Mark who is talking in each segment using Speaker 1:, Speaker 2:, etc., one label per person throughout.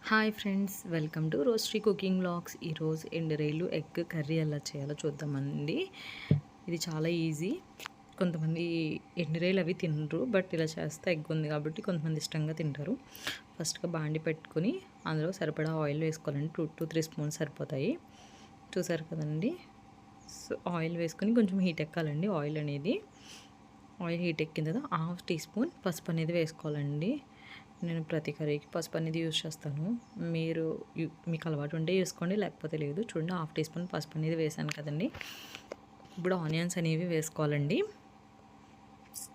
Speaker 1: Hi friends, welcome to Roastry cooking vlogs. ఈరోజు ఎండురేలు egg curry ఎలా చేయాలో చూద్దామండి. ఇది చాలా ఈజీ. కొంతమంది ఎండురేలు అవి తినరు, బట్ ఇలా చేస్తే ఎగ్ ఉంది కాబట్టి కొంతమంది ఇష్టంగా తింటారు. ఫస్ట్గా బాండి పెట్టుకుని అందులో సరిపడా ఆయిల్ వేసుకోవాలండి. 2-3 స్పూన్స్ సరిపోతాయి. చూసారు కదండి. సో ఆయిల్ వేసుకొని కొంచెం హీట్ ఎక్కాలండి. ఆయిల్ హీట్ ఎక్కిన తర్వాత 1/2 టీ స్పూన్ పసుపు అనేది వేసుకోవాలండి. నేను ప్రతి కర్రీకి పసుపు అనేది యూజ్ చేస్తాను. మీకు అలవాటు ఉంటే వేసుకోండి, లేకపోతే లేదు. చూడండి, 1/2 టీ స్పూన్ పసుపు అనేది వేసాను కదండి. ఇప్పుడు ఆనియన్స్ అనేవి వేసుకోవాలండి.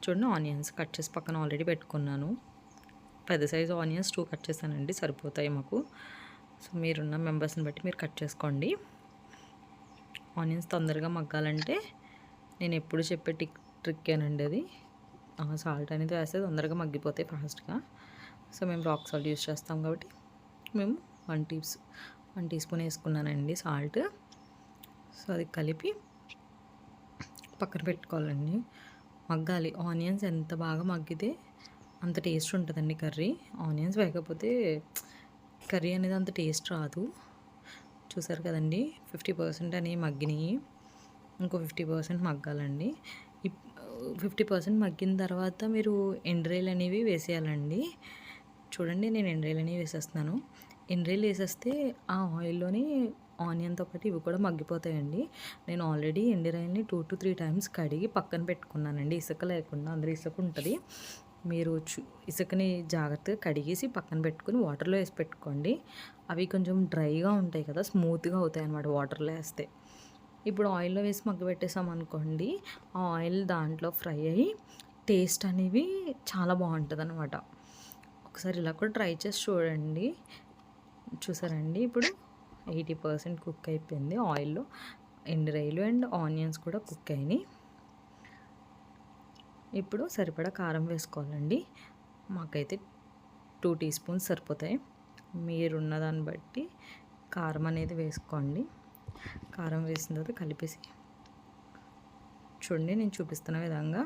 Speaker 1: చూడండి, ఆనియన్స్ కట్ చేసి పక్కన ఆల్రెడీ పెట్టుకున్నాను. పెద్ద సైజు ఆనియన్స్ 2 కట్ చేశానండి, సరిపోతాయి మాకు. సో మీరున్న మెంబర్స్ని బట్టి మీరు కట్ చేసుకోండి. ఆనియన్స్ తొందరగా మగ్గాలంటే నేను ఎప్పుడు చెప్పే ట్రిక్కేనండి అది. సాల్ట్ అనేది వేస్తే తొందరగా మగ్గిపోతాయి ఫాస్ట్గా. సో మేము రాక్ సాల్ట్ యూస్ చేస్తాం కాబట్టి మేము 1 టీ స్పూన్ వేసుకున్నానండి సాల్ట్. సో అది కలిపి పక్కన పెట్టుకోవాలండి. మగ్గాలి. ఆనియన్స్ ఎంత బాగా మగ్గితే అంత టేస్ట్ ఉంటుందండి కర్రీ. ఆనియన్స్ వేయకపోతే కర్రీ అనేది అంత టేస్ట్ రాదు. చూసారు కదండి, 50% అనేవి మగ్గినాయి. ఇంకో 50% మగ్గాలండి. 50% మగ్గిన తర్వాత మీరు ఎండ్రాయిలు అనేవి వేసేయాలండి. చూడండి, నేను ఎండ్రాయిలు అనేవి వేసేస్తున్నాను. ఎండ్రాయిలు వేసేస్తే ఆ ఆయిల్లోనే ఆనియన్తో పాటు ఇవి కూడా మగ్గిపోతాయండి. నేను ఆల్రెడీ ఎండ్రాయిల్ని 2-3 టైమ్స్ కడిగి పక్కన పెట్టుకున్నానండి, ఇసుక లేకుండా. అందులో ఇసుక ఉంటుంది. మీరు ఇసుకని జాగ్రత్తగా కడిగేసి పక్కన పెట్టుకుని వాటర్లో వేసి పెట్టుకోండి. అవి కొంచెం డ్రైగా ఉంటాయి కదా, స్మూత్గా అవుతాయి అన్నమాట వాటర్లో వేస్తే. ఇప్పుడు ఆయిల్లో వేసి మగ్గబెట్టేసాం అనుకోండి, ఆ ఆయిల్ దాంట్లో ఫ్రై అయ్యి టేస్ట్ అనేవి చాలా బాగుంటుంది అనమాట. ఒకసారి ఇలా కూడా ట్రై చేసి చూడండి. చూసారండి, ఇప్పుడు 80% కుక్ అయిపోయింది ఆయిల్లో. ఎండురాయిలు అండ్ ఆనియన్స్ కూడా కుక్ అయినాయి. ఇప్పుడు సరిపడా కారం వేసుకోవాలండి. మాకైతే 2 టీ స్పూన్స్ సరిపోతాయి. మీరున్న దాన్ని బట్టి కారం అనేది వేసుకోండి. కారం వేసిన తర్వాత కలిపేసి చూడండి, నేను చూపిస్తున్న విధంగా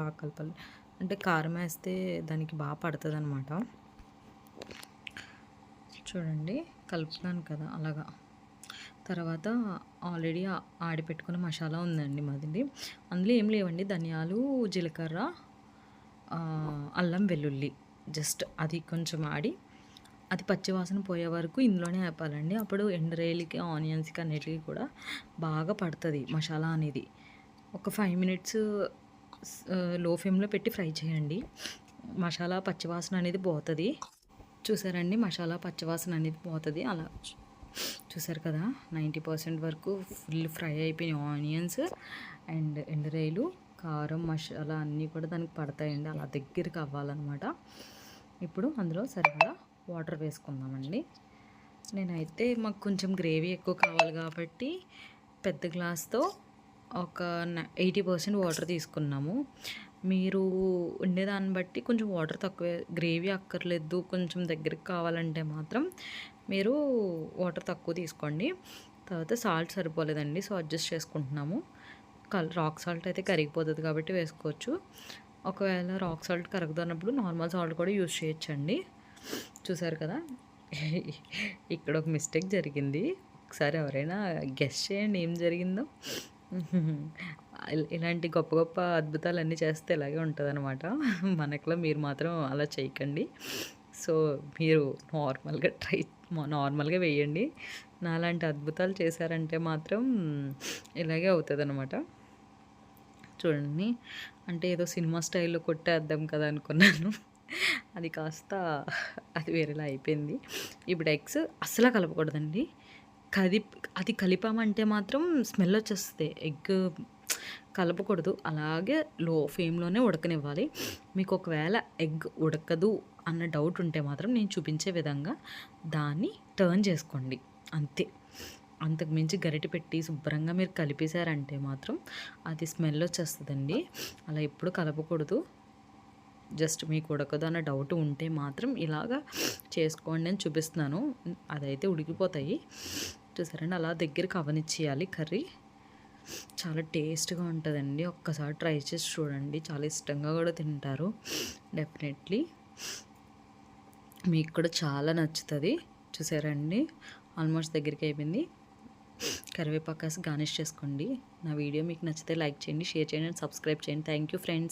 Speaker 1: బాగా కలపాలి. అంటే కారం వేస్తే దానికి బాగా పడుతుంది అనమాట. చూడండి, కలుపుతాను కదా అలాగా. తర్వాత ఆల్రెడీ ఆడిపెట్టుకున్న మసాలా ఉందండి మాది. అందులో ఏం లేవండి, ధనియాలు, జీలకర్ర, అల్లం వెల్లుల్లి, జస్ట్ అది కొంచెం ఆడి అది పచ్చివాసన పోయే వరకు ఇందులోనే ఆపాలండి. అప్పుడు ఎండురాయిలకి, ఆనియన్స్కి అన్నిటికీ కూడా బాగా పడుతుంది మసాలా అనేది. ఒక 5 మినిట్స్ లో ఫ్లేమ్లో పెట్టి ఫ్రై చేయండి. మసాలా పచ్చివాసన అనేది పోతుంది. చూసారండి, మసాలా పచ్చివాసన అనేది పోతుంది. అలా చూసారు కదా, 90% వరకు ఫుల్ ఫ్రై అయిపోయినాయి ఆనియన్స్ అండ్ ఎండురాయిలు. కారం, మసాలా అన్నీ కూడా దానికి పడతాయండి. అలా దగ్గరికి అవ్వాలన్నమాట. ఇప్పుడు అందులో సరిపడా వాటర్ వేసుకుందామండి. నేనైతే మాకు కొంచెం గ్రేవీ ఎక్కువ కావాలి కాబట్టి పెద్ద గ్లాస్తో ఒక 80% వాటర్ తీసుకున్నాము. మీరు ఉండేదాన్ని బట్టి కొంచెం వాటర్ తక్కువే, గ్రేవీ అక్కర్లేదు, కొంచెం దగ్గరికి కావాలంటే మాత్రం మీరు వాటర్ తక్కువ తీసుకోండి. తర్వాత సాల్ట్ సరిపోలేదండి, సో అడ్జస్ట్ చేసుకుంటున్నాము. రాక్ సాల్ట్ అయితే కరిగిపోతుంది కాబట్టి వేసుకోవచ్చు. ఒకవేళ రాక్ సాల్ట్ కరగదన్నప్పుడు నార్మల్ సాల్ట్ కూడా యూజ్ చేయొచ్చండి. చూసారు కదా, ఇక్కడ ఒక మిస్టేక్ జరిగింది. ఒకసారి ఎవరైనా గెస్ చేయండి ఏం జరిగిందో. ఇలాంటి గొప్ప గొప్ప అద్భుతాలన్నీ చేస్తే ఇలాగే ఉంటుంది అనమాట. మనకులో మీరు మాత్రం అలా చేయకండి. సో మీరు నార్మల్గా వేయండి. నాలాంటి అద్భుతాలు చేశారంటే మాత్రం ఇలాగే అవుతుంది అనమాట. చూడండి, అంటే ఏదో సినిమా స్టైల్లో కొట్టేద్దాం కదా అనుకున్నాను. అది కాస్త అది వేరేలా అయిపోయింది. ఇప్పుడు ఎగ్స్ అస్సలు కలపకూడదండి. అది కలిపామంటే మాత్రం స్మెల్ వచ్చేస్తుంది. ఎగ్ కలపకూడదు, అలాగే లో ఫ్లేమ్లోనే ఉడకనివ్వాలి. మీకు ఒకవేళ ఎగ్ ఉడకదు అన్న డౌట్ ఉంటే మాత్రం నేను చూపించే విధంగా దాన్ని టర్న్ చేసుకోండి, అంతే. అంతకు మించి గరిటె పెట్టి శుభ్రంగా మీరు కలిపేశారంటే మాత్రం అది స్మెల్ వచ్చేస్తుందండి. అలా ఎప్పుడు కలపకూడదు. జస్ట్ మీకు ఉడకదు అన్న డౌట్ ఉంటే మాత్రం ఇలాగా చేసుకోండి అని చూపిస్తున్నాను. అదైతే ఉడికిపోతాయి. చూసారండి, అలా దగ్గరికి అవనిచ్చేయాలి కర్రీ. చాలా టేస్ట్గా ఉంటుందండి. ఒక్కసారి ట్రై చేసి చూడండి, చాలా ఇష్టంగా కూడా తింటారు డెఫినెట్లీ. మీకు కూడా చాలా నచ్చుతుంది. చూసారా అండి, ఆల్మోస్ట్ దగ్గరికి అయిపోయింది. కరివేపాకు గార్నిష్ చేసుకోండి. నా వీడియో మీకు నచ్చితే లైక్ చేయండి, షేర్ చేయండి, సబ్స్క్రైబ్ చేయండి. Thank you friends.